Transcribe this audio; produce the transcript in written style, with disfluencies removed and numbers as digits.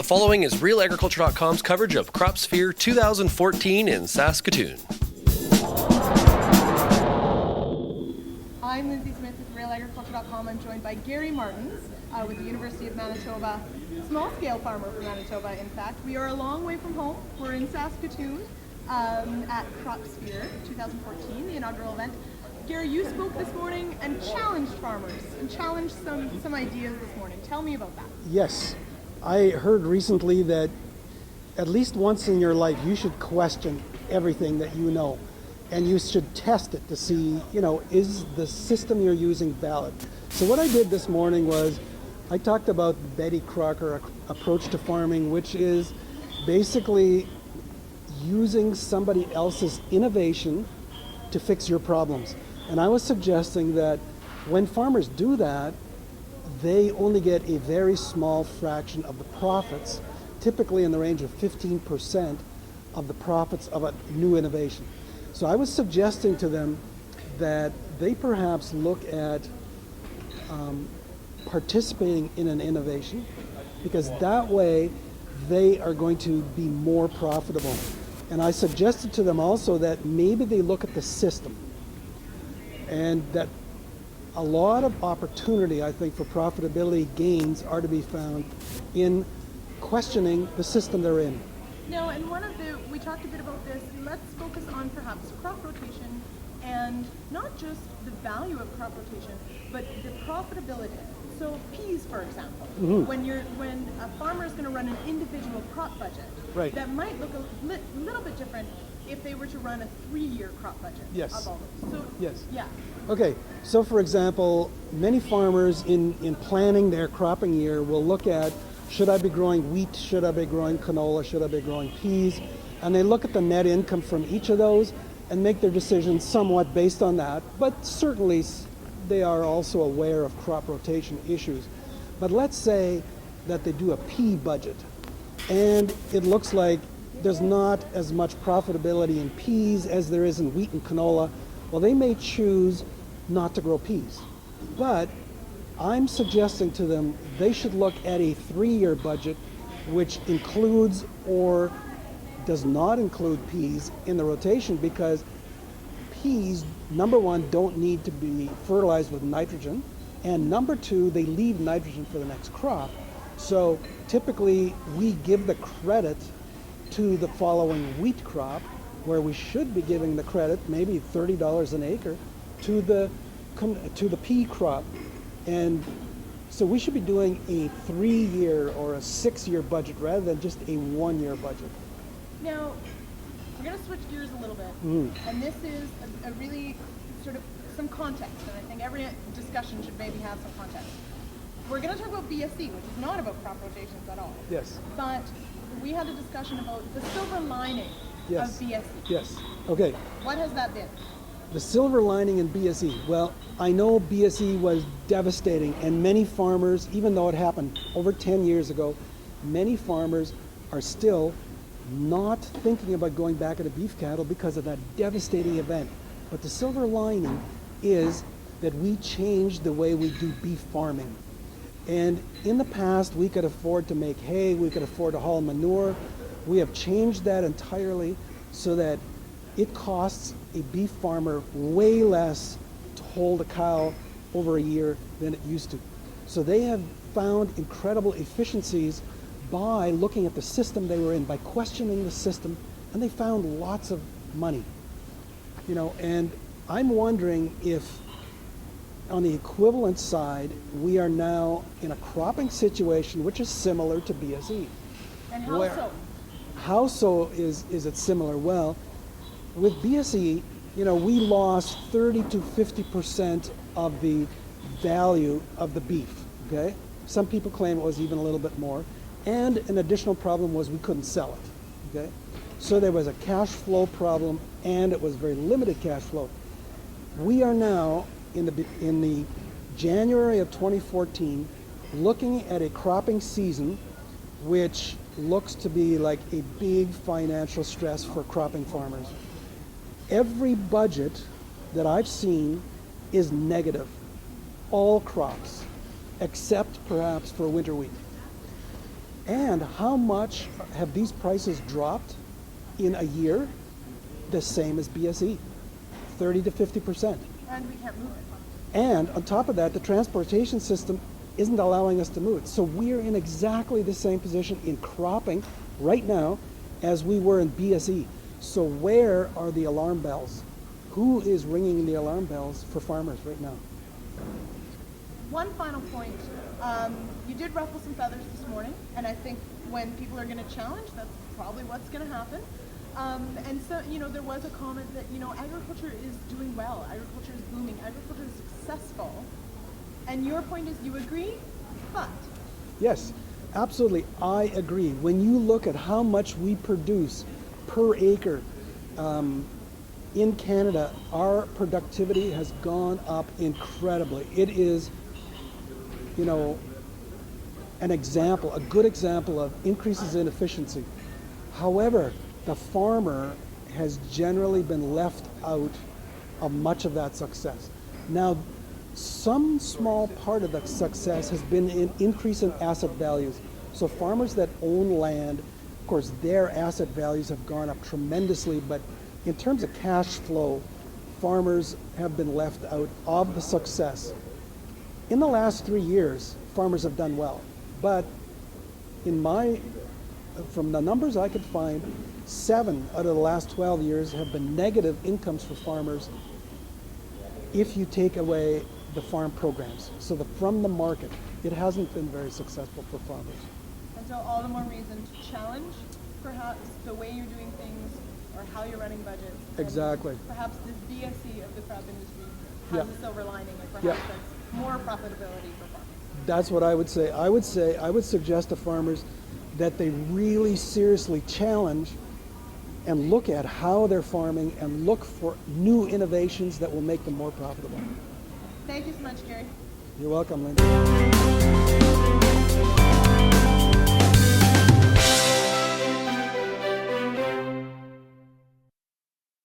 The following is RealAgriculture.com's coverage of CropSphere 2014 in Saskatoon. I'm Lindsay Smith with RealAgriculture.com. I'm joined by Gary Martens with the University of Manitoba, small-scale farmer from Manitoba, in fact. We are a long way from home. We're in Saskatoon at CropSphere 2014, the inaugural event. Gary, you spoke this morning and challenged farmers and challenged some ideas this morning. Tell me about that. Yes. I heard recently that at least once in your life you should question everything that you know, and you should test it to see, is the system you're using valid? So what I did this morning was I talked about Betty Crocker approach to farming, which is basically using somebody else's innovation to fix your problems. And I was suggesting that when farmers do that, they only get a very small fraction of the profits, typically in the range of 15% of the profits of a new innovation. So I was suggesting to them that they perhaps look at participating in an innovation, because that way they are going to be more profitable. And I suggested to them also that maybe they look at the system, and that a lot of opportunity, I think, for profitability gains are to be found in questioning the system they're in. Now, and we talked a bit about this, let's focus on perhaps crop rotation, and not just the value of crop rotation, but the profitability. So peas, for example, when a farmer is going to run an individual crop budget, right, that might look a little bit different if they were to run a 3-year crop budget. Yes. Of all those. So, yes. Yeah. Okay, so for example, many farmers in planning their cropping year will look at, should I be growing wheat, should I be growing canola, should I be growing peas, and they look at the net income from each of those and make their decisions somewhat based on that, but certainly they are also aware of crop rotation issues. But let's say that they do a pea budget, and it looks like there's not as much profitability in peas as there is in wheat and canola. Well, they may choose not to grow peas. But I'm suggesting to them they should look at a 3-year budget which includes or does not include peas in the rotation, because peas, number one, don't need to be fertilized with nitrogen, and number two, they leave nitrogen for the next crop. So typically we give the credit to the following wheat crop, where we should be giving the credit, maybe $30 an acre, to the pea crop. And so we should be doing a 3-year or a 6-year budget rather than just a 1-year budget. Now, we're going to switch gears a little bit, and this is a really sort of some context, and I think every discussion should maybe have some context. We're going to talk about BSE, which is not about crop rotations at all. Yes. But we had a discussion about the silver lining of BSE. Yes. Okay. What has that been? The silver lining in BSE. Well, I know BSE was devastating, and many farmers, even though it happened over 10 years ago, many farmers are still not thinking about going back into beef cattle because of that devastating event. But the silver lining is that we changed the way we do beef farming. And in the past, we could afford to make hay, we could afford to haul manure. We have changed that entirely so that it costs a beef farmer way less to hold a cow over a year than it used to. So they have found incredible efficiencies by looking at the system they were in, by questioning the system, and they found lots of money. And I'm wondering if on the equivalent side, we are now in a cropping situation which is similar to BSE. And how so? How so is it similar? Well, with BSE, we lost 30 to 50% of the value of the beef, okay? Some people claim it was even a little bit more. And an additional problem was we couldn't sell it, okay? So there was a cash flow problem, and it was very limited cash flow. We are now in the January of 2014 looking at a cropping season which looks to be like a big financial stress for cropping farmers. Every budget that I've seen is negative, all crops, except perhaps for winter wheat. And how much have these prices dropped in a year? The same as BSE, 30 to 50%. And we can't move it. And on top of that, the transportation system isn't allowing us to move it. So we're in exactly the same position in cropping right now as we were in BSE. So where are the alarm bells? Who is ringing the alarm bells for farmers right now? One final point. You did ruffle some feathers this morning, and I think when people are going to challenge, that's probably what's going to happen. And so, there was a comment that, agriculture is doing well, agriculture is booming, agriculture is successful. And your point is you agree, but... Yes, absolutely, I agree. When you look at how much we produce per acre in Canada, our productivity has gone up incredibly. It is, a good example of increases in efficiency. However, the farmer has generally been left out of much of that success. Now, some small part of the success has been an increase in asset values. So farmers that own land, of course, their asset values have gone up tremendously, but in terms of cash flow, farmers have been left out of the success. In the last 3 years, farmers have done well, but from the numbers I could find, 7 out of the last 12 years have been negative incomes for farmers if you take away the farm programs. So from the market, it hasn't been very successful for farmers. And so all the more reason to challenge perhaps the way you're doing things or how you're running budgets. Exactly. Perhaps this BSE of the crop industry has a silver lining, and perhaps that's more profitability for farmers. That's what I would say. I would suggest to farmers that they really seriously challenge and look at how they're farming and look for new innovations that will make them more profitable. Thank you so much, Gary. You're welcome, Linda.